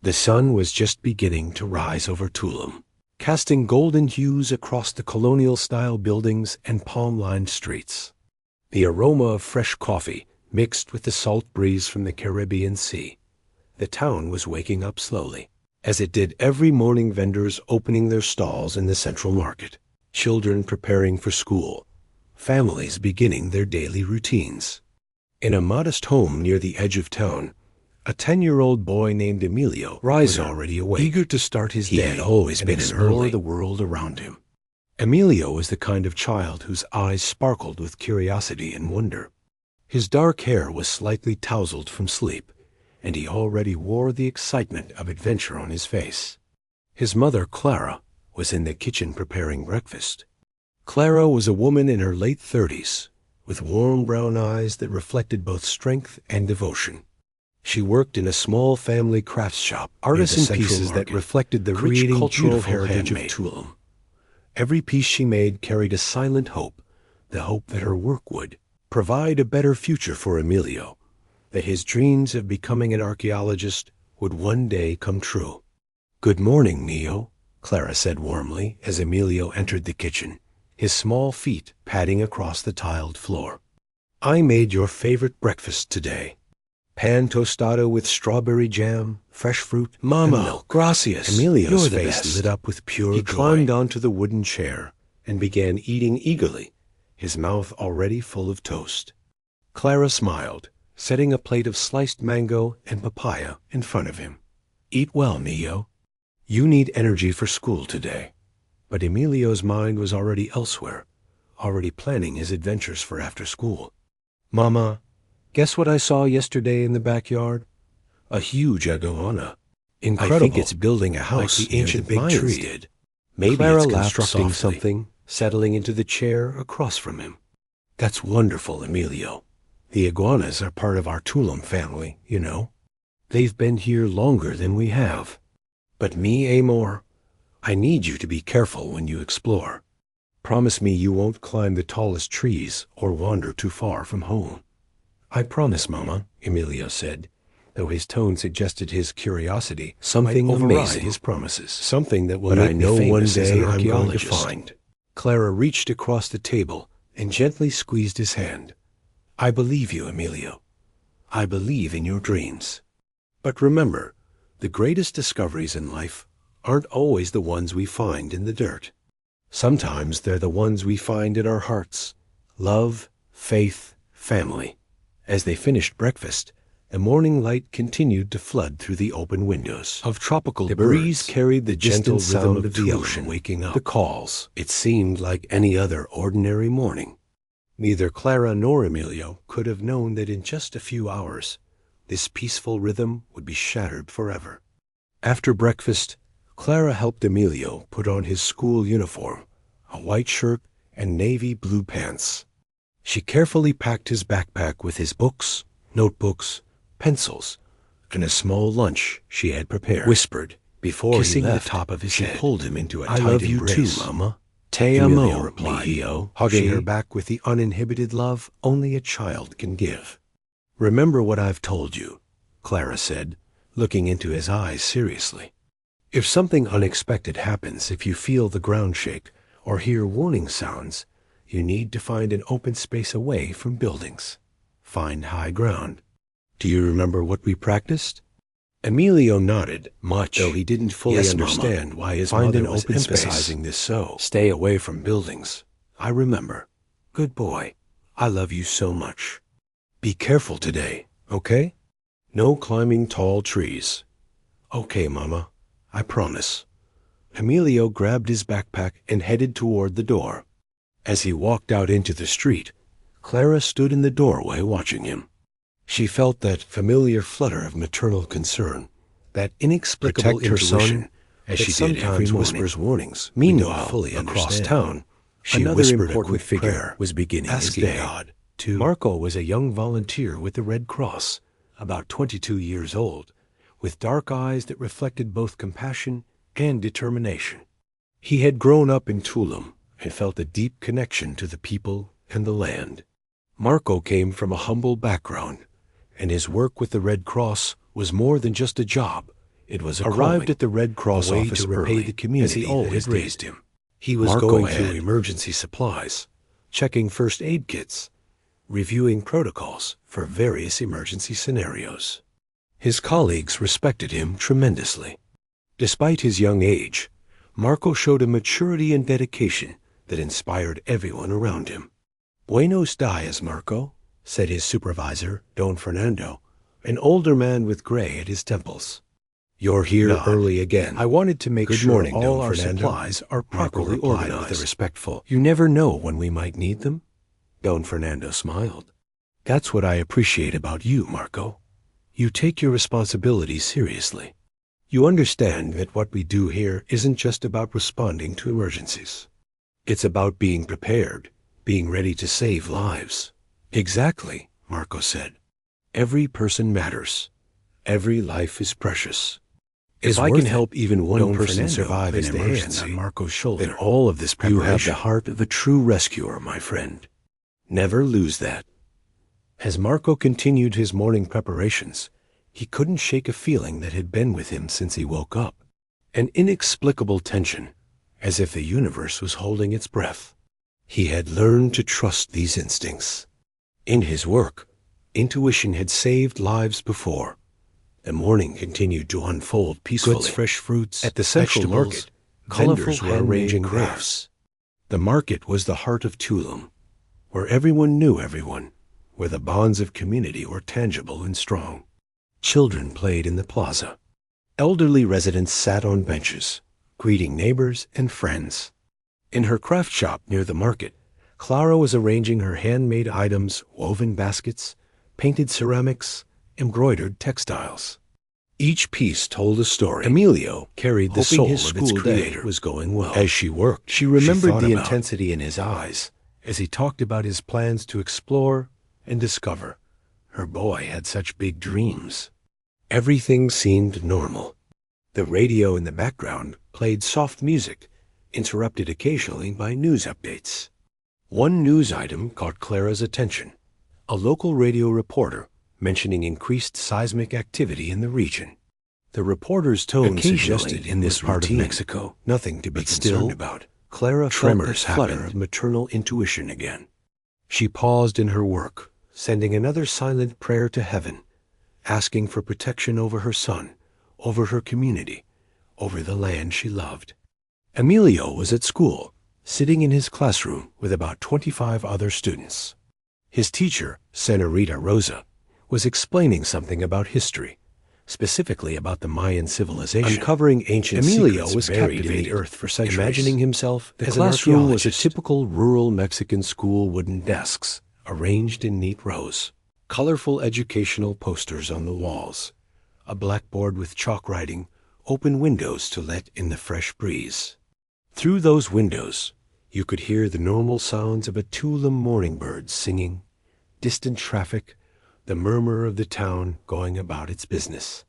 The sun was just beginning to rise over Tulum, casting golden hues across the colonial-style buildings and palm-lined streets. The aroma of fresh coffee mixed with the salt breeze from the Caribbean Sea. The town was waking up slowly, as it did every morning. Vendors opening their stalls in the central market, children preparing for school, families beginning their daily routines. In a modest home near the edge of town, a 10-year-old boy named Emilio was already awake, eager to start his day. He had always been explore the world around him. Emilio was the kind of child whose eyes sparkled with curiosity and wonder. His dark hair was slightly tousled from sleep, and he already wore the excitement of adventure on his face. His mother, Clara, was in the kitchen preparing breakfast. Clara was a woman in her late 30s, with warm brown eyes that reflected both strength and devotion. She worked in a small family crafts shop, artisan pieces that reflected the rich cultural heritage of Tulum. Every piece she made carried a silent hope, the hope that her work would provide a better future for Emilio, that his dreams of becoming an archaeologist would one day come true. "Good morning, Mio," Clara said warmly as Emilio entered the kitchen, his small feet padding across the tiled floor. "I made your favorite breakfast today. Pan tostado with strawberry jam, fresh fruit, and milk." "Gracias. Emilio's face lit up with pure joy. He climbed onto the wooden chair and began eating eagerly, his mouth already full of toast. Clara smiled, setting a plate of sliced mango and papaya in front of him. "Eat well, Mio. You need energy for school today." But Emilio's mind was already elsewhere, already planning his adventures for after school. "Mama, guess what I saw yesterday in the backyard? A huge iguana. Incredible. I think it's building a house like the ancient big tree did." Maybe Clara it's constructing something, settling into the chair across from him. "That's wonderful, Emilio. The iguanas are part of our Tulum family, you know. They've been here longer than we have. But me, Amor, I need you to be careful when you explore. Promise me you won't climb the tallest trees or wander too far from home." "I promise, Mama," Emilio said, though his tone suggested his curiosity something amazing his promises, something that will make me famous as an archaeologist. I'm going to find. Clara reached across the table and gently squeezed his hand. "I believe you, Emilio. I believe in your dreams. But remember, the greatest discoveries in life aren't always the ones we find in the dirt. Sometimes they're the ones we find in our hearts: love, faith, family." As they finished breakfast, the morning light continued to flood through the open windows of tropical birds. The breeze carried the gentle rhythm of the ocean waking up, the calls. It seemed like any other ordinary morning. Neither Clara nor Emilio could have known that in just a few hours, this peaceful rhythm would be shattered forever. After breakfast, Clara helped Emilio put on his school uniform, a white shirt and navy blue pants. She carefully packed his backpack with his books, notebooks, pencils, and a small lunch she had prepared. Whispered before kissing he left the top of his head. She pulled him into a tight embrace. "I love you too, Mama." "Te amo," replied Mio, hugging her back with the uninhibited love only a child can give. "Remember what I've told you," Clara said, looking into his eyes seriously. "If something unexpected happens, if you feel the ground shake or hear warning sounds, you need to find an open space away from buildings. Find high ground. Do you remember what we practiced?" Emilio nodded, much, though he didn't fully understand why his mother was emphasizing this so. "Stay away from buildings. I remember. Good boy. I love you so much. Be careful today, okay? No climbing tall trees." "Okay, Mama. I promise." Emilio grabbed his backpack and headed toward the door. As he walked out into the street, Clara stood in the doorway watching him. She felt that familiar flutter of maternal concern, that inexplicable intuition, as she sometimes whispers warnings. Meanwhile, fully across town, another important figure was beginning his day. God to Marco was a young volunteer with the Red Cross, about 22 years old, with dark eyes that reflected both compassion and determination. He had grown up in Tulum and felt a deep connection to the people and the land. Marco came from a humble background, and his work with the Red Cross was more than just a job. It was arrived at the Red Cross office to repay the community as he always raised him. He was going through emergency supplies, checking first aid kits, reviewing protocols for various emergency scenarios. His colleagues respected him tremendously. Despite his young age, Marco showed a maturity and dedication that inspired everyone around him. "Buenos dias, Marco," said his supervisor, Don Fernando, an older man with gray at his temples. "You're here early again. I wanted to make sure all our supplies are properly organized." With a respectful, "You never know when we might need them." Don Fernando smiled. "That's what I appreciate about you, Marco. You take your responsibilities seriously. You understand that what we do here isn't just about responding to emergencies. It's about being prepared, being ready to save lives." "Exactly," Marco said. "Every person matters. Every life is precious. If I can help even one person survive an emergency on Marco's shoulder, then all of this preparation, you have the heart of a true rescuer, my friend. Never lose that." As Marco continued his morning preparations, he couldn't shake a feeling that had been with him since he woke up. An inexplicable tension, as if the universe was holding its breath. He had learned to trust these instincts. In his work, intuition had saved lives before. The morning continued to unfold peacefully. Goods, fresh fruits, at the central market, vendors were arranging crafts. The market was the heart of Tulum, where everyone knew everyone, where the bonds of community were tangible and strong. Children played in the plaza. Elderly residents sat on benches, greeting neighbors and friends. In her craft shop near the market, Clara was arranging her handmade items, woven baskets, painted ceramics, embroidered textiles. Each piece told a story. Emilio carried the soul his of its creator was going well. As she worked, she remembered the intensity in his eyes as he talked about his plans to explore and discover. Her boy had such big dreams. Everything seemed normal. The radio in the background played soft music, interrupted occasionally by news updates. One news item caught Clara's attention. A local radio reporter mentioning increased seismic activity in the region. The reporter's tone suggested in this part of Mexico, nothing to be concerned about. Clara felt the flutter of maternal intuition again. She paused in her work, sending another silent prayer to heaven, asking for protection over her son, over her community, over the land she loved. Emilio was at school, sitting in his classroom with about 25 other students. His teacher, Senorita Rosa, was explaining something about history, specifically about the Mayan civilization. Uncovering ancient Emilio was buried in the earth for centuries, imagining himself as an archaeologist. The classroom was a typical rural Mexican school, wooden desks, arranged in neat rows, colorful educational posters on the walls, a blackboard with chalk writing, open windows to let in the fresh breeze. Through those windows, you could hear the normal sounds of a Tulum morning bird singing, distant traffic, the murmur of the town going about its business.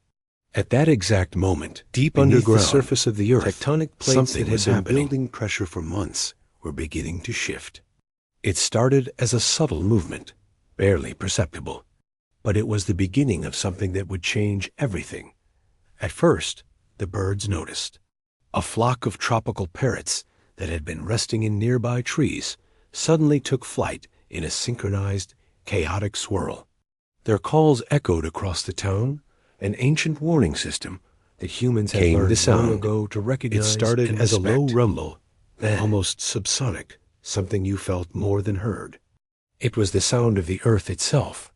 At that exact moment, deep underground, the surface of the earth, tectonic plates that had been building pressure for months were beginning to shift. It started as a subtle movement, barely perceptible, but it was the beginning of something that would change everything. At first, the birds noticed. A flock of tropical parrots that had been resting in nearby trees suddenly took flight in a synchronized, chaotic swirl. Their calls echoed across the town, an ancient warning system that humans had learned long ago to recognize. It started as a low rumble, then almost subsonic, something you felt more than heard. It was the sound of the earth itself,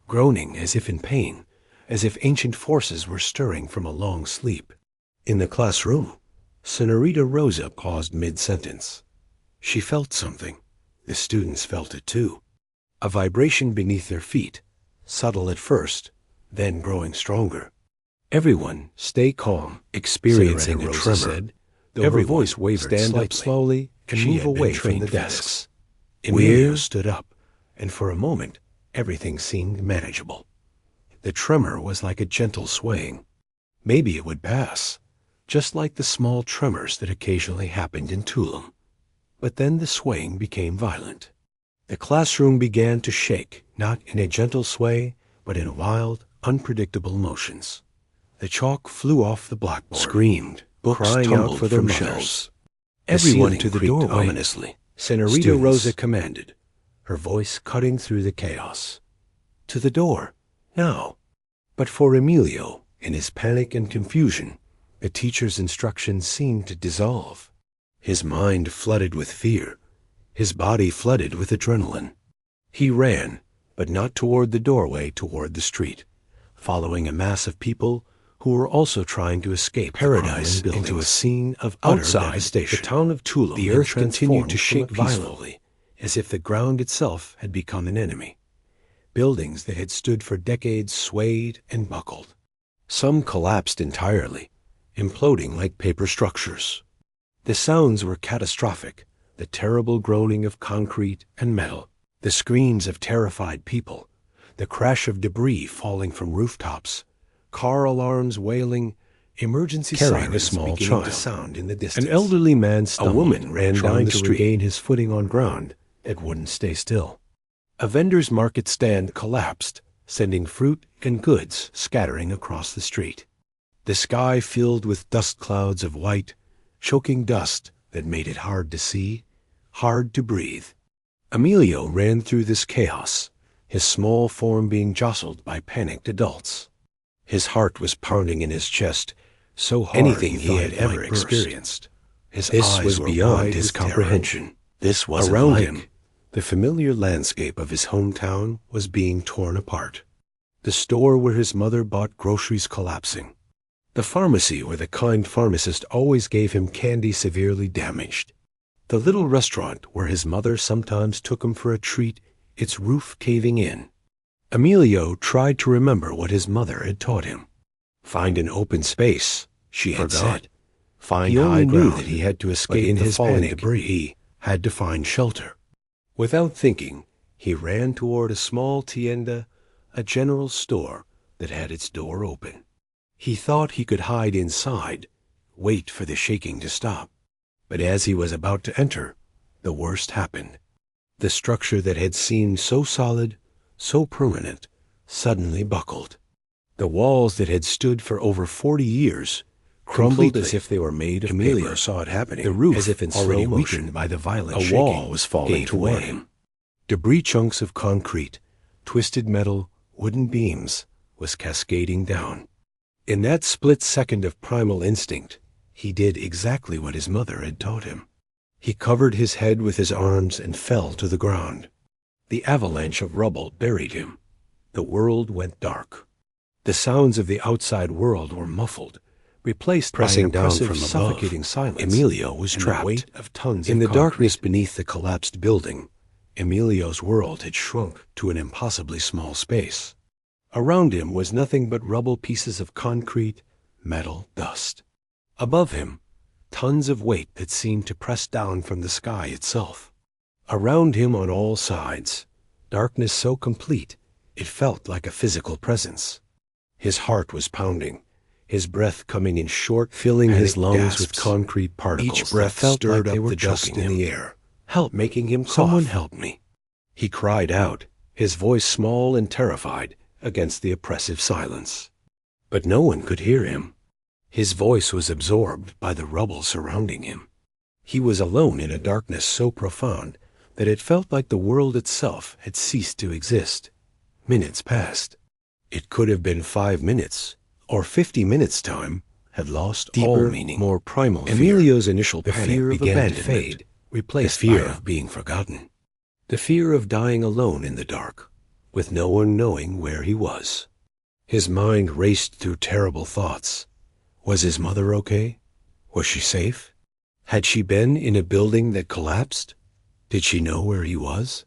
groaning as if in pain, as if ancient forces were stirring from a long sleep. In the classroom, Senorita Rosa paused mid-sentence. She felt something. The students felt it too. A vibration beneath their feet, subtle at first, then growing stronger. "Everyone, stay calm," experiencing a tremor, said, though her voice wavered. "Stand up slowly and move away from the desks." Emilio stood up, and for a moment, everything seemed manageable. The tremor was like a gentle swaying. Maybe it would pass, just like the small tremors that occasionally happened in Tulum. But then the swaying became violent. The classroom began to shake, not in a gentle sway, but in wild, unpredictable motions. The chalk flew off the blackboard, screamed, books crying out for their mothers. Everyone to the doorway. Ominously. Senorita Rosa commanded, her voice cutting through the chaos. To the door, now. But for Emilio, in his panic and confusion, the teacher's instructions seemed to dissolve. His mind flooded with fear, his body flooded with adrenaline. He ran, but not toward the doorway, toward the street, following a mass of people who were also trying to escape paradise into a scene of utter devastation. The town of Tulum, the earth continued to shake violently, as if the ground itself had become an enemy. Buildings that had stood for decades swayed and buckled. Some collapsed entirely, imploding like paper structures. The sounds were catastrophic, the terrible groaning of concrete and metal, the screams of terrified people, the crash of debris falling from rooftops, car alarms wailing, emergency sirens a small beginning to sound in the distance. An elderly man stumbled, a woman ran down the street, regain his footing on ground that wouldn't stay still. A vendor's market stand collapsed, sending fruit and goods scattering across the street. The sky filled with dust clouds of white, choking dust that made it hard to see, hard to breathe. Emilio ran through this chaos, his small form being jostled by panicked adults. His heart was pounding in his chest, so hard anything he had ever experienced. This was beyond his comprehension. This was around him. The familiar landscape of his hometown was being torn apart. The store where his mother bought groceries collapsing. The pharmacy where the kind pharmacist always gave him candy severely damaged. The little restaurant where his mother sometimes took him for a treat, its roof caving in. Emilio tried to remember what his mother had taught him. Find an open space, she had said. Find high ground. He only knew that he had to escape in his falling debris. He had to find shelter. Without thinking, he ran toward a small tienda, a general store that had its door open. He thought he could hide inside, wait for the shaking to stop. But as he was about to enter, the worst happened. The structure that had seemed so solid, so permanent, suddenly buckled. The walls that had stood for over 40 years crumbled as if they were made of paper. Emilio saw it happening. The roof, as if in already weakened by the violent shaking, a wall was falling toward him. Debris chunks of concrete, twisted metal, wooden beams, was cascading down. In that split second of primal instinct, he did exactly what his mother had taught him. He covered his head with his arms and fell to the ground. The avalanche of rubble buried him. The world went dark. The sounds of the outside world were muffled, replaced pressing by an down from suffocating silence. Emilio was trapped the weight of tons in the darkness beneath the collapsed building. Emilio's world had shrunk to an impossibly small space. Around him was nothing but rubble, pieces of concrete, metal, dust. Above him, tons of weight that seemed to press down from the sky itself. Around him on all sides, darkness so complete it felt like a physical presence. His heart was pounding, his breath coming in short, filling his lungs with concrete particles. Each breath stirred up the dust in the air, making him cough. Someone help me. He cried out, his voice small and terrified against the oppressive silence. But no one could hear him. His voice was absorbed by the rubble surrounding him. He was alone in a darkness so profound that it felt like the world itself had ceased to exist. Minutes passed. It could have been 5 minutes, or 50 minutes' time, had lost deeper, all meaning, more primal fear. Emilio's initial panic began to fade, replaced the fear of being forgotten. The fear of dying alone in the dark, with no one knowing where he was. His mind raced through terrible thoughts. Was his mother okay? Was she safe? Had she been in a building that collapsed? Did she know where he was?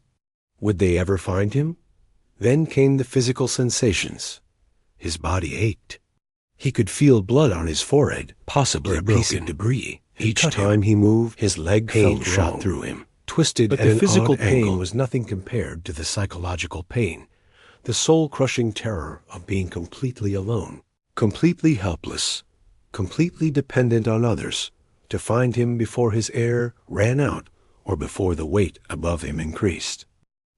Would they ever find him? Then came the physical sensations. His body ached. He could feel blood on his forehead, possibly a piece of debris. Each time he moved, his leg pain shot through him, twisted at an odd angle. But the physical pain was nothing compared to the psychological pain, the soul-crushing terror of being completely alone, completely helpless, completely dependent on others to find him before his air ran out or before the weight above him increased.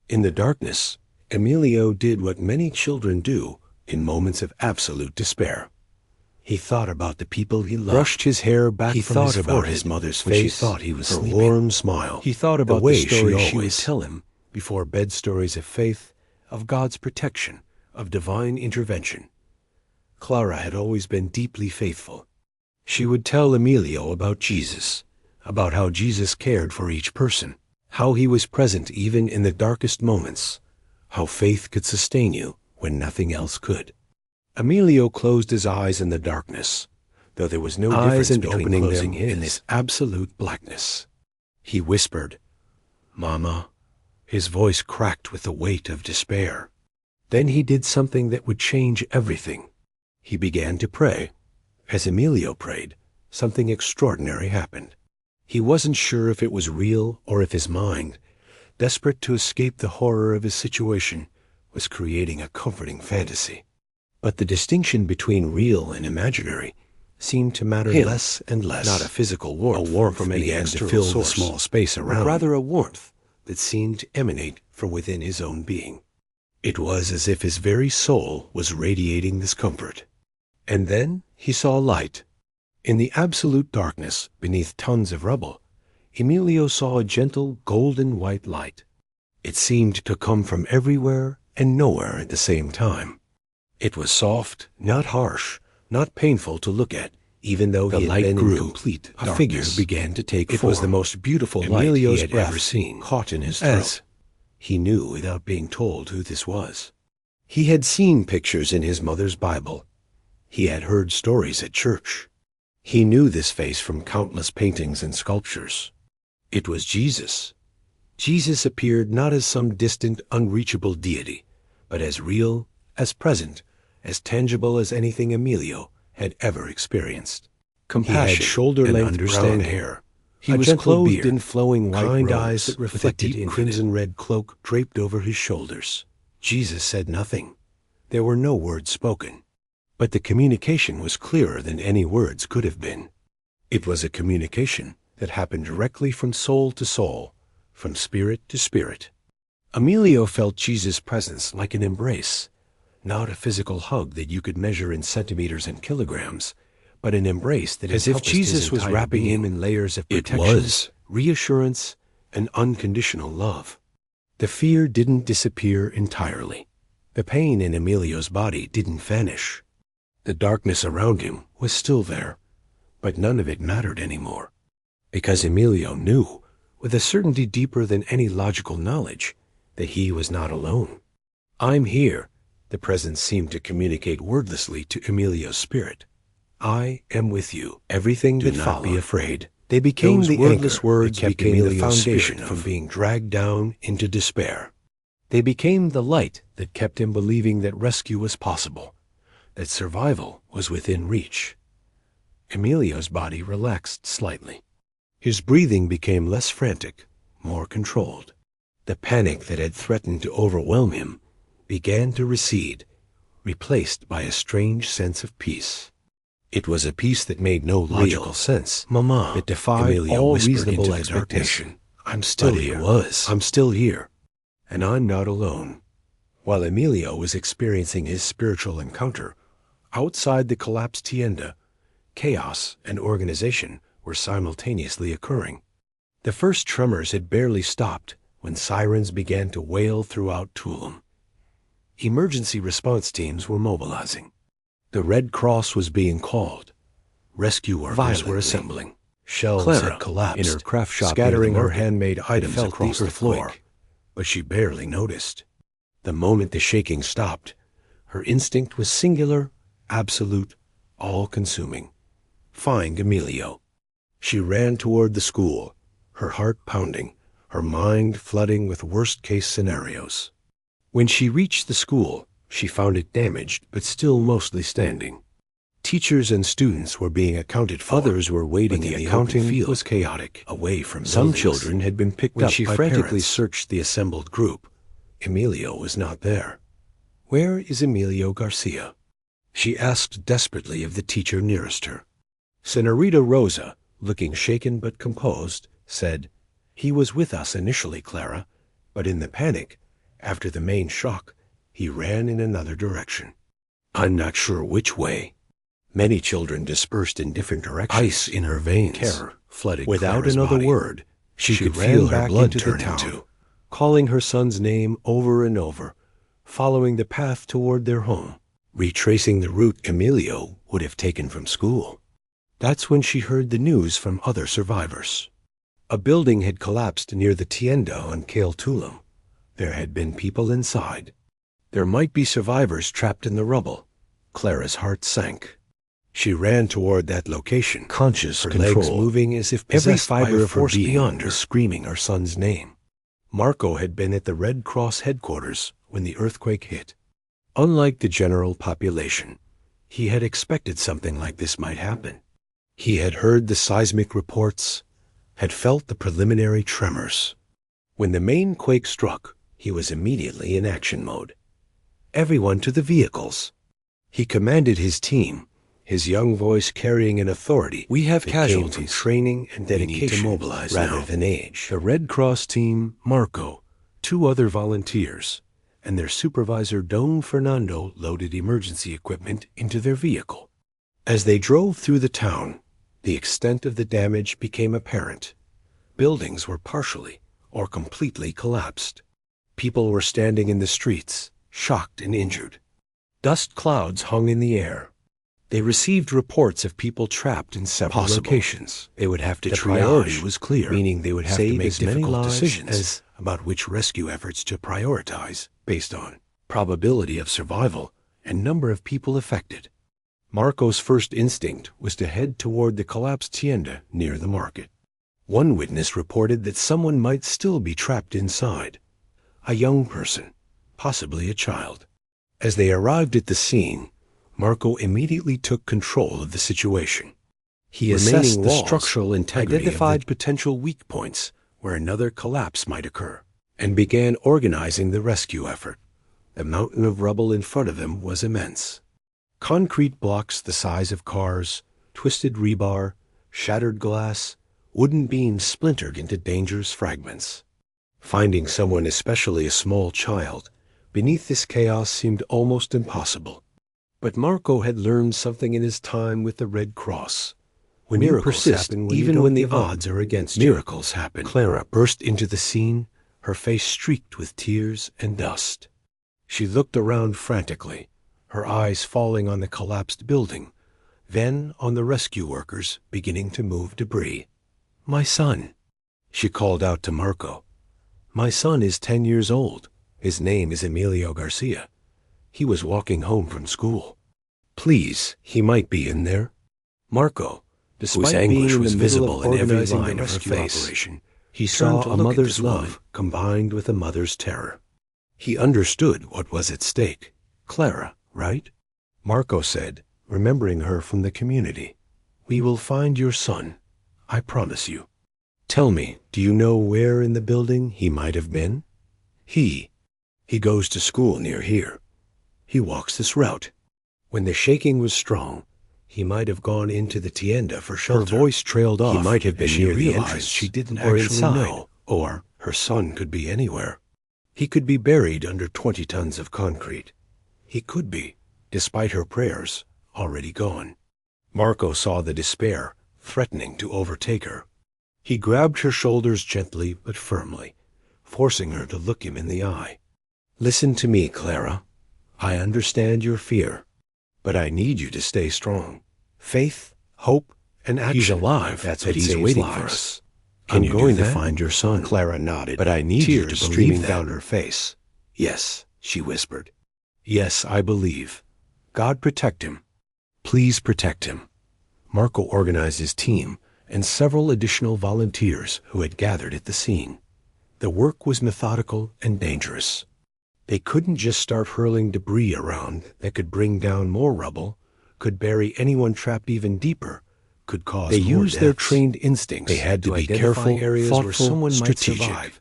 In the darkness, Emilio did what many children do in moments of absolute despair. He thought about the people he loved. Brushed his hair back from his forehead. He thought about his mother's face. She thought he was sleeping. Her warm smile. He thought about the way she would tell him before bed, stories of faith, of God's protection, of divine intervention. Clara had always been deeply faithful. She would tell Emilio about Jesus, about how Jesus cared for each person, how he was present even in the darkest moments, how faith could sustain you when nothing else could. Emilio closed his eyes in the darkness, though there was no difference between closing them in this absolute blackness. He whispered, "Mama." His voice cracked with the weight of despair. Then he did something that would change everything. He began to pray. As Emilio prayed, something extraordinary happened. He wasn't sure if it was real or if his mind, desperate to escape the horror of his situation, was creating a comforting fantasy. But the distinction between real and imaginary seemed to matter less and less. Not a physical warmth, from any external to fill source, the small space around, but rather a warmth that seemed to emanate from within his own being. It was as if his very soul was radiating this comfort. And then he saw light. In the absolute darkness, beneath tons of rubble, Emilio saw a gentle golden white light. It seemed to come from everywhere and nowhere at the same time. It was soft, not harsh, not painful to look at, even though the light grew. Complete darkness. A figure began to take form. It was the most beautiful light he had ever seen, caught in his throat. He knew without being told who this was. He had seen pictures in his mother's Bible. He had heard stories at church. He knew this face from countless paintings and sculptures. It was Jesus. Jesus appeared not as some distant, unreachable deity, but as real, as present, as tangible as anything Emilio had ever experienced. Compassion, he had shoulder-length brown hair. He was clothed in flowing white robes, eyes that reflected with a deep crimson-red cloak draped over his shoulders. Jesus said nothing. There were no words spoken, but the communication was clearer than any words could have been. It was a communication that happened directly from soul to soul, from spirit to spirit. Emilio felt Jesus' presence like an embrace, not a physical hug that you could measure in centimeters and kilograms, but an embrace that as if Jesus was wrapping him in layers of protection, reassurance, and unconditional love. The fear didn't disappear entirely. The pain in Emilio's body didn't vanish. The darkness around him was still there, but none of it mattered anymore, because Emilio knew, with a certainty deeper than any logical knowledge, that he was not alone. "I'm here," the presence seemed to communicate wordlessly to Emilio's spirit. "I am with you." Everything that followed. Do not be afraid. They became the wordless words that kept Emilio's foundation from being dragged down into despair. They became the light that kept him believing that rescue was possible, that survival was within reach. Emilio's body relaxed slightly. His breathing became less frantic, more controlled. The panic that had threatened to overwhelm him began to recede, replaced by a strange sense of peace. It was a peace that made no logical sense. "Mama," it defied all reasonable expectation. "I'm still here. I'm still here. And I'm not alone." While Emilio was experiencing his spiritual encounter, outside the collapsed tienda, chaos and organization were simultaneously occurring. The first tremors had barely stopped when sirens began to wail throughout Tulum. Emergency response teams were mobilizing. The Red Cross was being called. Rescue workers were assembling. Shelves had collapsed in her craft shop, scattering her handmade items across the floor, but she barely noticed. The moment the shaking stopped, her instinct was singular, absolute, all-consuming. Find Emilio. She ran toward the school, her heart pounding, her mind flooding with worst-case scenarios. When she reached the school, she found it damaged but still mostly standing. Teachers and students were being accounted for. Others were waiting in the accounting field. Was chaotic, away from some children had been picked up by parents. When she frantically searched the assembled group, Emilio was not there. "Where is Emilio Garcia?" she asked desperately of the teacher nearest her. Senorita Rosa, looking shaken but composed, said, "He was with us initially, Clara, but in the panic, after the main shock, he ran in another direction. I'm not sure which way." Many children dispersed in different directions. Ice in her veins. Terror flooded Without Clara's another body. word, she could ran feel her back blood into the turning town, too, calling her son's name over and over, following the path toward their home, retracing the route Emilio would have taken from school. That's when she heard the news from other survivors. A building had collapsed near the tienda on Cape Tulum. There had been people inside. There might be survivors trapped in the rubble. Clara's heart sank. She ran toward that location, conscious, her legs moving as if every fiber of her being was screaming her son's name. Marco had been at the Red Cross headquarters when the earthquake hit. Unlike the general population, he had expected something like this might happen. He had heard the seismic reports, had felt the preliminary tremors. When the main quake struck, he was immediately in action mode. Everyone to the vehicles. He commanded his team, his young voice carrying an authority. We have casualties, training and dedication. We need to mobilize rather than age. The Red Cross team, Marco, 2 other volunteers, and their supervisor Don Fernando loaded emergency equipment into their vehicle. As they drove through the town, the extent of the damage became apparent. Buildings were partially or completely collapsed. People were standing in the streets, shocked and injured. Dust clouds hung in the air. They received reports of people trapped in several locations. They would have to triage. The priority was clear, meaning they would have to make difficult decisions about which rescue efforts to prioritize based on probability of survival and number of people affected. Marco's first instinct was to head toward the collapsed tienda near the market. One witness reported that someone might still be trapped inside. A young person, possibly a child. As they arrived at the scene, Marco immediately took control of the situation. He assessed the structural integrity, identified potential weak points where another collapse might occur, and began organizing the rescue effort. The mountain of rubble in front of them was immense. Concrete blocks the size of cars, twisted rebar, shattered glass, wooden beams splintered into dangerous fragments. Finding someone, especially a small child, beneath this chaos seemed almost impossible. But Marco had learned something in his time with the Red Cross. When you persist, even when the odds are against you, miracles happen. Clara burst into the scene, her face streaked with tears and dust. She looked around frantically, her eyes falling on the collapsed building, then on the rescue workers beginning to move debris. "My son," she called out to Marco. "My son is 10 years old. His name is Emilio Garcia. He was walking home from school. Please, he might be in there." Marco, despite anguish being was visible in every line of her face, he saw a mother's love combined with a mother's terror. He understood what was at stake. Clara, right? Marco said, remembering her from the community. "We will find your son. I promise you. Tell me, do you know where in the building he might have been?" He goes to school near here. He walks this route. When the shaking was strong, he might have gone into the tienda for shelter. Her voice trailed off. He might have been near the entrance. She didn't actually know. Or her son could be anywhere. He could be buried under 20 tons of concrete. He could be, despite her prayers, already gone. Marco saw the despair threatening to overtake her. He grabbed her shoulders gently but firmly, forcing her to look him in the eye. "Listen to me, Clara. I understand your fear, but I need you to stay strong. Faith, hope, and action. He's alive. That's what he's waiting for us. I'm going to find your son." Clara nodded, but I need you to believe that. Tears streaming down her face. "Yes," she whispered. "Yes, I believe. God protect him. Please protect him." Marco organized his team and several additional volunteers who had gathered at the scene. The work was methodical and dangerous. They couldn't just start hurling debris around that could bring down more rubble, could bury anyone trapped even deeper, could cause more deaths. They used their trained instincts. They had to be careful, areas where someone might survive,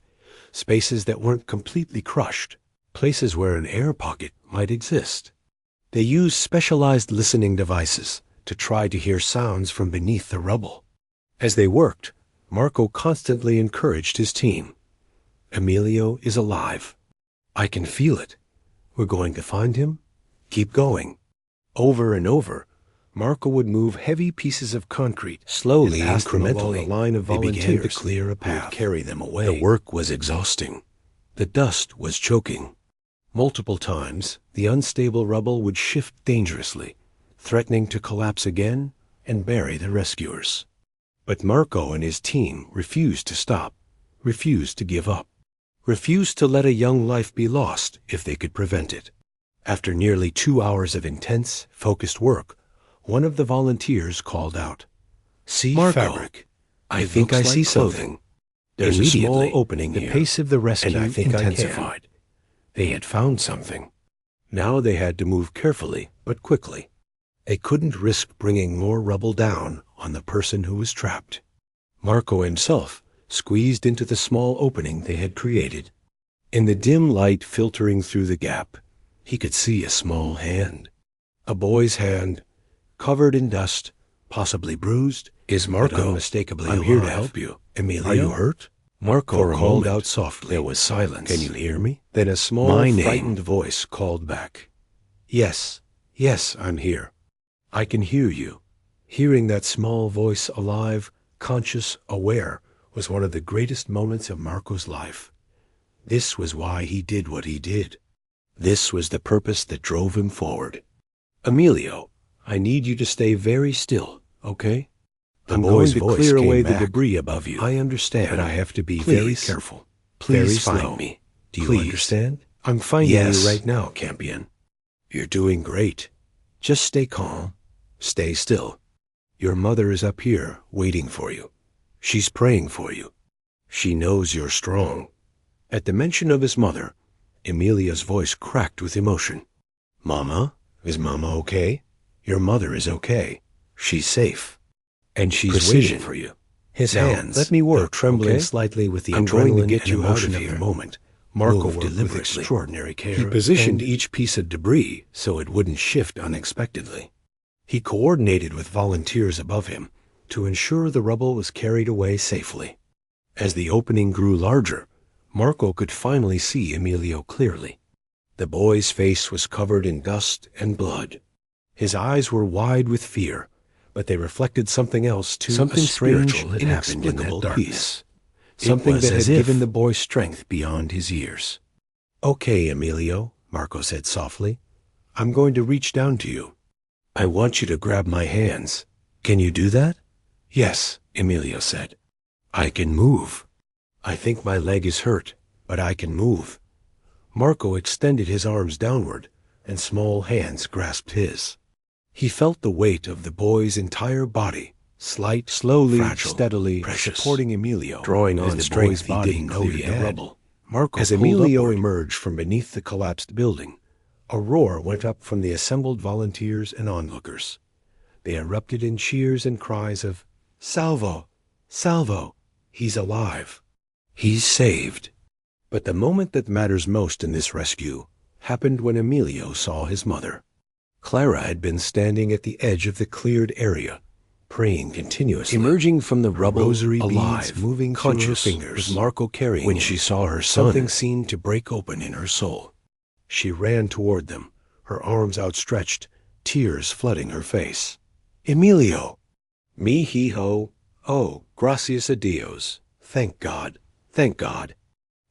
spaces that weren't completely crushed, places where an air pocket might exist. They used specialized listening devices to try to hear sounds from beneath the rubble. As they worked, Marco constantly encouraged his team. "Emilio is alive. I can feel it. We're going to find him. Keep going." Over and over, Marco would move heavy pieces of concrete Slowly, and incrementally. a line of They began volunteers to clear a path. would carry them away. The work was exhausting. The dust was choking. Multiple times, the unstable rubble would shift dangerously, threatening to collapse again and bury the rescuers. But Marco and his team refused to stop, refused to give up, refused to let a young life be lost if they could prevent it. After nearly 2 hours of intense, focused work, one of the volunteers called out, "See, Marco, fabric. I think I see something." There's a small opening here. The pace of the rescue and I think intensified. They had found something. Now they had to move carefully but quickly. They couldn't risk bringing more rubble down on the person who was trapped. Marco himself squeezed into the small opening they had created. In the dim light filtering through the gap, he could see a small hand. A boy's hand, covered in dust, possibly bruised. "Is Marco unmistakably alive? I'm here to help you. Emilio? Are you hurt?" Marco called out softly. There was silence. "Can you hear me?" Then a small, frightened voice called back. "Yes, yes, I'm here. I can hear you." Hearing that small voice alive, conscious, aware, was one of the greatest moments of Marco's life. This was why he did what he did. This was the purpose that drove him forward. "Emilio, I need you to stay very still, okay? I'm going to clear away the debris above you. I understand, but I have to be very careful. Please find me. Do you understand? I'm finding you right now, Campion. You're doing great. Just stay calm. Stay still. Your mother is up here waiting for you. She's praying for you. She knows you're strong." At the mention of his mother, Emilio's voice cracked with emotion. "Mama? Is Mama okay? Your mother is okay. She's safe. And she's waiting for you." His hands, let me work, trembling slightly with the adrenaline and emotion of the moment, Marco moved deliberately, with extraordinary care. He positioned each piece of debris so it wouldn't shift unexpectedly. He coordinated with volunteers above him to ensure the rubble was carried away safely. As the opening grew larger, Marco could finally see Emilio clearly. The boy's face was covered in dust and blood. His eyes were wide with fear, but they reflected something else too. Something spiritual had happened in that darkness. Something that had given the boy strength beyond his years. "Okay, Emilio," Marco said softly. "I'm going to reach down to you. I want you to grab my hands. Can you do that?" "Yes," Emilio said. "I can move. I think my leg is hurt, but I can move." Marco extended his arms downward, and small hands grasped his. He felt the weight of the boy's entire body, slight, slowly, fragile, steadily, precious, supporting Emilio, drawing on strength he didn't know he had. As Emilio emerged from beneath the collapsed building, a roar went up from the assembled volunteers and onlookers. They erupted in cheers and cries of, "Salvo! Salvo! He's alive! He's saved!" But the moment that matters most in this rescue happened when Emilio saw his mother. Clara had been standing at the edge of the cleared area, praying continuously. Emerging from the rubble, rosary alive, moving conscious through her fingers, with Marco carrying when she saw her son. Something seemed to break open in her soul. She ran toward them, her arms outstretched, tears flooding her face. "Emilio! Mi hijo! Oh, gracias a Dios! Thank God! Thank God!"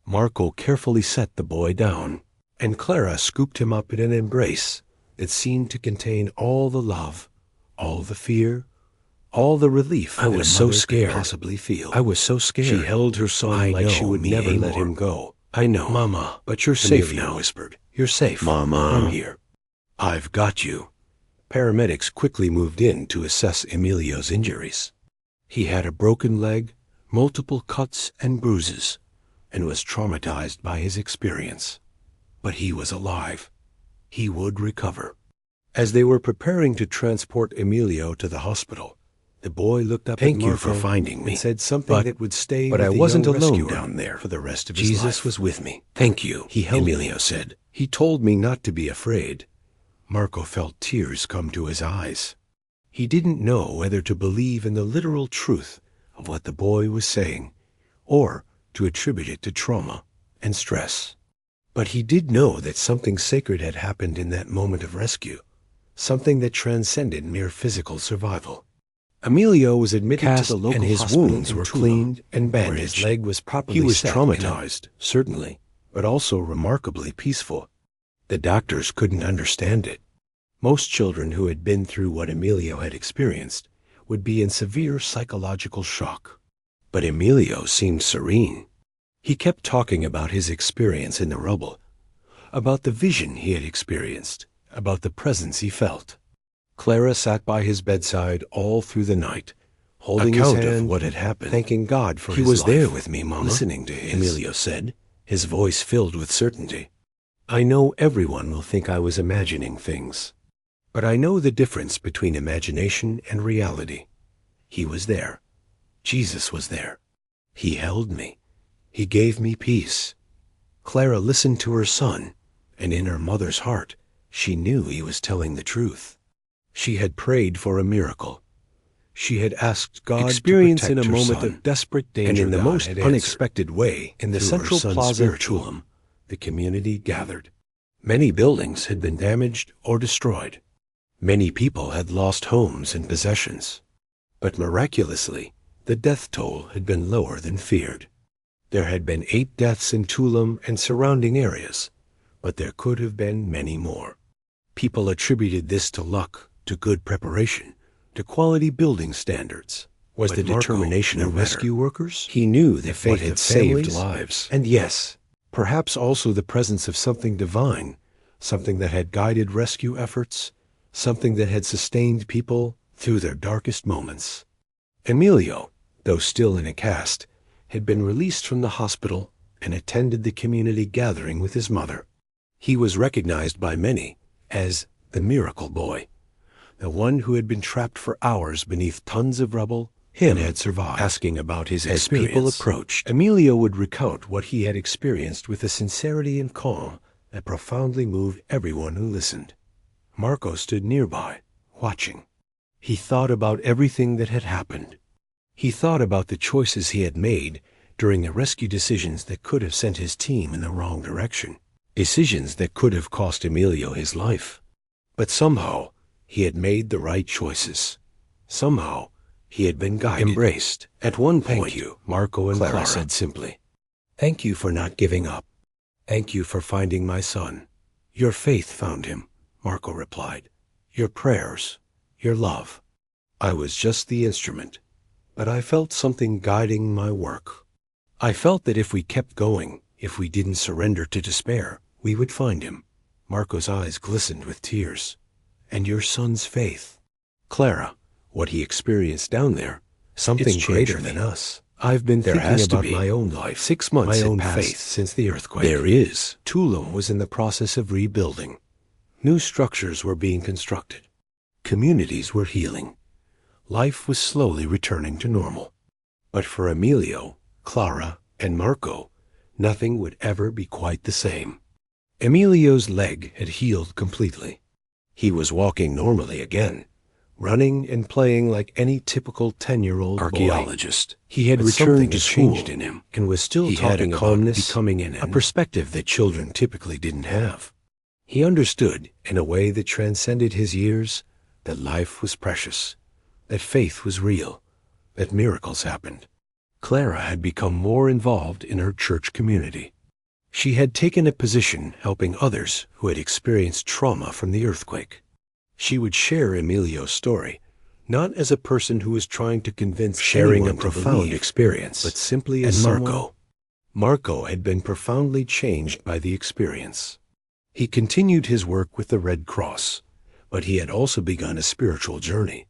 Marco carefully set the boy down, and Clara scooped him up in an embrace that seemed to contain all the love, all the fear, all the relief that a mother could possibly feel. I was so scared. She held her son like she would never let him go. "I know, Mama, but you're safe now," whispered. "You're safe. Mama, I'm here. I've got you." Paramedics quickly moved in to assess Emilio's injuries. He had a broken leg, multiple cuts and bruises, and was traumatized by his experience. But he was alive. He would recover. As they were preparing to transport Emilio to the hospital, the boy looked up at Marco for finding me and said something that would stay with the young rescuer. But I wasn't alone down there for the rest of his life. Jesus was with me. "Thank you," Emilio said. "He told me not to be afraid." Marco felt tears come to his eyes. He didn't know whether to believe in the literal truth of what the boy was saying, or to attribute it to trauma and stress. But he did know that something sacred had happened in that moment of rescue, something that transcended mere physical survival. Emilio was admitted to the local and his wounds were cleaned and bandaged. His leg was properly set. He was traumatized, certainly, but also remarkably peaceful. The doctors couldn't understand it. Most children who had been through what Emilio had experienced would be in severe psychological shock. But Emilio seemed serene. He kept talking about his experience in the rubble, about the vision he had experienced, about the presence he felt. Clara sat by his bedside all through the night, holding his hand of what had happened, thanking God for his life. He was there with me, Mama, listening to Emilio said, his voice filled with certainty. I know everyone will think I was imagining things, but I know the difference between imagination and reality. He was there. Jesus was there. He held me. He gave me peace. Clara listened to her son, and in her mother's heart, she knew he was telling the truth. She had prayed for a miracle. She had asked God to protect in a moment of desperate danger, and in the most unexpected way, in the central plaza of Tulum, the community gathered. Many buildings had been damaged or destroyed. Many people had lost homes and possessions. But miraculously, the death toll had been lower than feared. There had been 8 deaths in Tulum and surrounding areas, but there could have been many more. People attributed this to luck, to good preparation, to quality building standards. Was the determination of rescue workers? He knew that faith had saved lives. And yes, perhaps also the presence of something divine, something that had guided rescue efforts, something that had sustained people through their darkest moments. Emilio, though still in a cast, had been released from the hospital and attended the community gathering with his mother. He was recognized by many as the miracle boy, the one who had been trapped for hours beneath tons of rubble and had survived. Asking about his experience, as people approached, Emilio would recount what he had experienced with a sincerity and calm that profoundly moved everyone who listened. Marco stood nearby, watching. He thought about everything that had happened. He thought about the choices he had made during the rescue, decisions that could have sent his team in the wrong direction, decisions that could have cost Emilio his life. But somehow, he had made the right choices. Somehow, he had been guided. Embraced. At one point, "Thank you," Marco and Clara said simply. "Thank you for not giving up. Thank you for finding my son." "Your faith found him," Marco replied. "Your prayers, your love. I was just the instrument, but I felt something guiding my work. I felt that if we kept going, if we didn't surrender to despair, we would find him." Marco's eyes glistened with tears. "And your son's faith." "Clara, what he experienced down there, something greater than us. I've been thinking about my own life. 6 months had passed since the earthquake. There is. Tulum was in the process of rebuilding. New structures were being constructed. Communities were healing. Life was slowly returning to normal. But for Emilio, Clara, and Marco, nothing would ever be quite the same. Emilio's leg had healed completely. He was walking normally again, running and playing like any typical 10-year-old archaeologist. He had returned to school in him and was still talking about becoming a perspective that children typically didn't have. He understood, in a way that transcended his years, that life was precious, that faith was real, that miracles happened. Clara had become more involved in her church community. She had taken a position helping others who had experienced trauma from the earthquake. She would share Emilio's story, not as a person who was trying to convince sharing a profound experience, but simply as Marco. Marco had been profoundly changed by the experience. He continued his work with the Red Cross, but he had also begun a spiritual journey.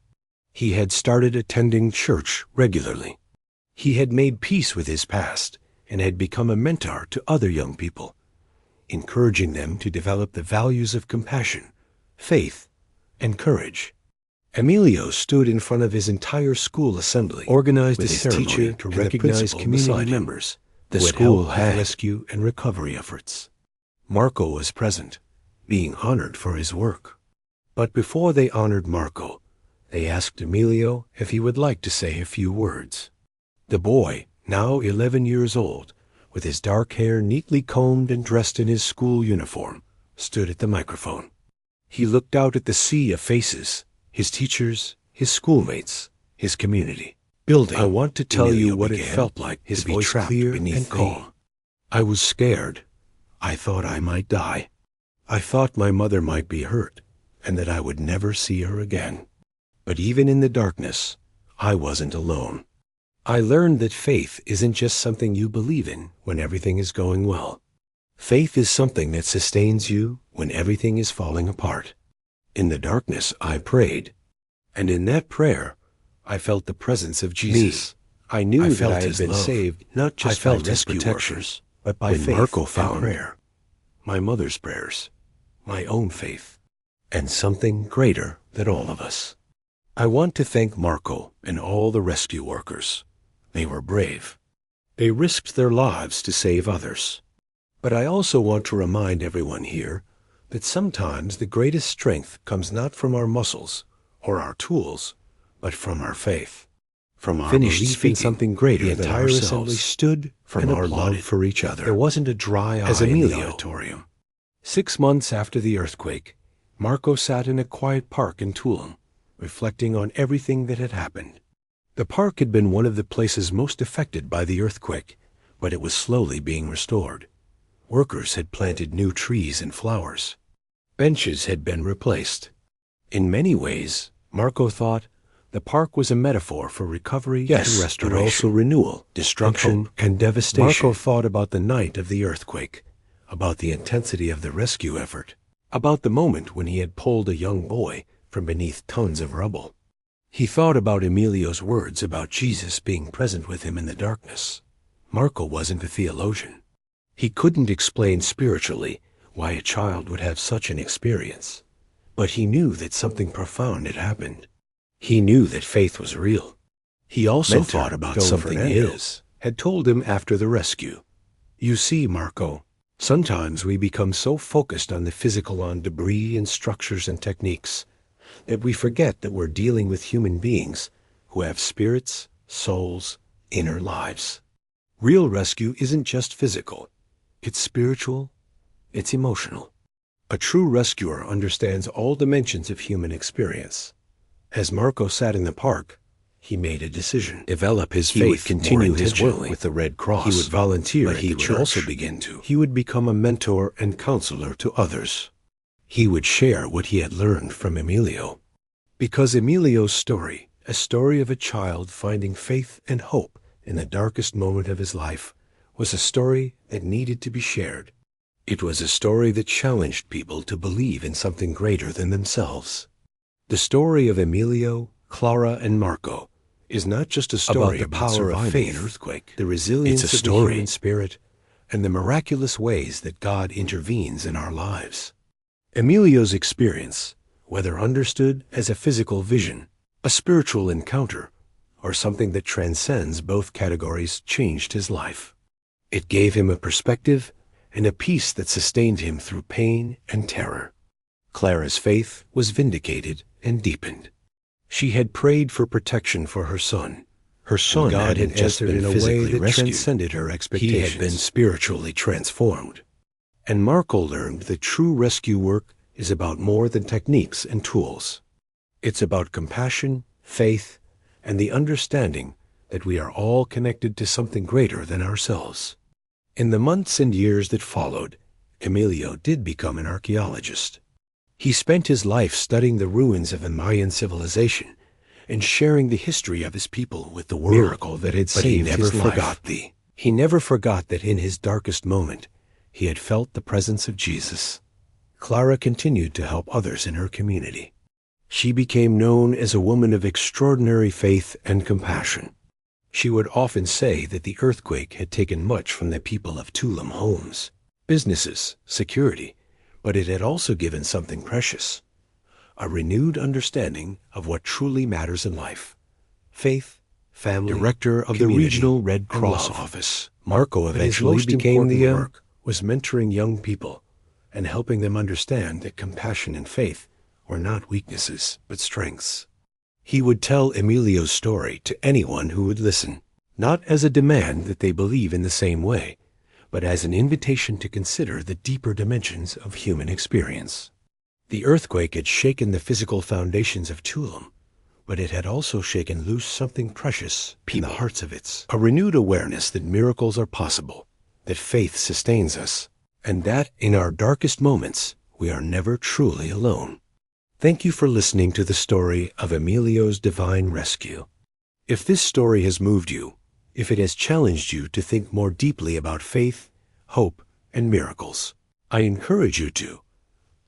He had started attending church regularly. He had made peace with his past and had become a mentor to other young people, encouraging them to develop the values of compassion, faith, and courage. Emilio stood in front of his entire school assembly, organized with his teacher to recognize community members. The school had rescue and recovery efforts. Marco was present, being honored for his work. But before they honored Marco, they asked Emilio if he would like to say a few words. The boy, now 11 years old, with his dark hair neatly combed and dressed in his school uniform, stood at the microphone. He looked out at the sea of faces, his teachers, his schoolmates, his community. Building. I want to tell you what it felt like, his voice clear and calm. I was scared. I thought I might die. I thought my mother might be hurt, and that I would never see her again. But even in the darkness, I wasn't alone. I learned that faith isn't just something you believe in when everything is going well. Faith is something that sustains you when everything is falling apart. In the darkness, I prayed, and in that prayer, I felt the presence of Jesus. I knew that I had been saved, not just by rescue workers, but by faith Marco found prayer. My mother's prayers, my own faith, and something greater than all of us. I want to thank Marco and all the rescue workers. They were brave. They risked their lives to save others. But I also want to remind everyone here that sometimes the greatest strength comes not from our muscles or our tools, but from our faith, from our belief in something greater than ourselves. The entire assembly stood from our love for each other. There wasn't a dry eye in the auditorium. 6 months after the earthquake, Marco sat in a quiet park in Tulum, reflecting on everything that had happened. The park had been one of the places most affected by the earthquake, but it was slowly being restored. Workers had planted new trees and flowers. Benches had been replaced. In many ways, Marco thought, the park was a metaphor for recovery and restoration, but also renewal, destruction, and devastation. Marco thought about the night of the earthquake, about the intensity of the rescue effort, about the moment when he had pulled a young boy from beneath tons of rubble. He thought about Emilio's words about Jesus being present with him in the darkness. Marco wasn't a theologian. He couldn't explain spiritually why a child would have such an experience, but he knew that something profound had happened. He knew that faith was real. He also thought about something his had told him after the rescue. You see, Marco, sometimes we become so focused on the physical, on debris and structures and techniques, that we forget that we're dealing with human beings who have spirits, souls, inner lives. Real rescue isn't just physical. It's spiritual. It's emotional. A true rescuer understands all dimensions of human experience. As Marco sat in the park, he made a decision. Develop his faith, he would continue his work with the Red Cross. He would volunteer, but he would also begin to. He would become a mentor and counselor to others. He would share what he had learned from Emilio. Because Emilio's story, a story of a child finding faith and hope in the darkest moment of his life, was a story that needed to be shared. It was a story that challenged people to believe in something greater than themselves. The story of Emilio, Clara, and Marco is not just a story about the power of faith, an earthquake, the resilience of the human spirit, and the miraculous ways that God intervenes in our lives. Emilio's experience, whether understood as a physical vision, a spiritual encounter, or something that transcends both categories, changed his life. It gave him a perspective and a peace that sustained him through pain and terror. Clara's faith was vindicated and deepened. She had prayed for protection for her son. Her son God had answered in a way that transcended her expectations. He had been spiritually transformed. And Marco learned that true rescue work is about more than techniques and tools. It's about compassion, faith, and the understanding that we are all connected to something greater than ourselves. In the months and years that followed, Emilio did become an archaeologist. He spent his life studying the ruins of a Mayan civilization and sharing the history of his people with the world. Miracle that had saved his life. He never forgot that in his darkest moment, he had felt the presence of Jesus. Clara continued to help others in her community. She became known as a woman of extraordinary faith and compassion. She would often say that the earthquake had taken much from the people of Tulum: homes, businesses, security, but it had also given something precious, a renewed understanding of what truly matters in life: faith, family, director of the regional Red Cross office. Marco eventually became the work was mentoring young people and helping them understand that compassion and faith were not weaknesses but strengths. He would tell Emilio's story to anyone who would listen, not as a demand that they believe in the same way, but as an invitation to consider the deeper dimensions of human experience. The earthquake had shaken the physical foundations of Tulum, but it had also shaken loose something precious in the hearts of its. A renewed awareness that miracles are possible, that faith sustains us, and that in our darkest moments, we are never truly alone. Thank you for listening to the story of Emilio's divine rescue. If this story has moved you, if it has challenged you to think more deeply about faith, hope, and miracles, I encourage you to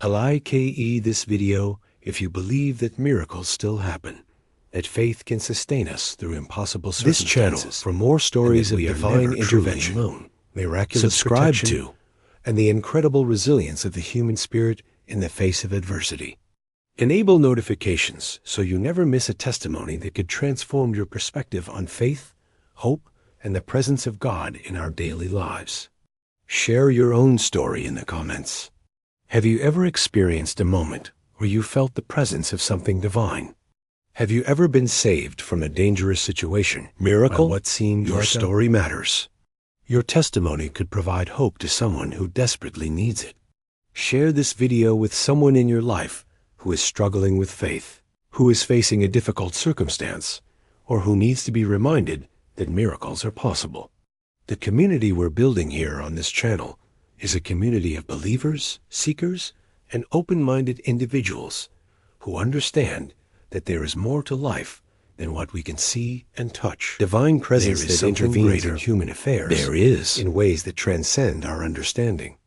like this video if you believe that miracles still happen, that faith can sustain us through impossible circumstances. This channel for more stories of divine intervention, miraculous subscribe to, and the incredible resilience of the human spirit in the face of adversity. Enable notifications so you never miss a testimony that could transform your perspective on faith, hope, and the presence of God in our daily lives. Share your own story in the comments. Have you ever experienced a moment where you felt the presence of something divine? Have you ever been saved from a dangerous situation? Miracle? What seemed your story matters. Your testimony could provide hope to someone who desperately needs it. Share this video with someone in your life who is struggling with faith, who is facing a difficult circumstance, or who needs to be reminded that miracles are possible. The community we're building here on this channel is a community of believers, seekers, and open-minded individuals who understand that there is more to life than what we can see and touch. Divine presence that intervenes in human affairs. There is, in ways that transcend our understanding.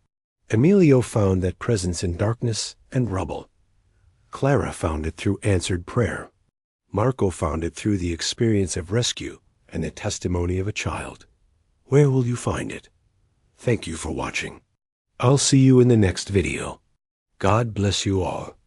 Emilio found that presence in darkness and rubble. Clara found it through answered prayer. Marco found it through the experience of rescue and the testimony of a child. Where will you find it? Thank you for watching. I'll see you in the next video. God bless you all.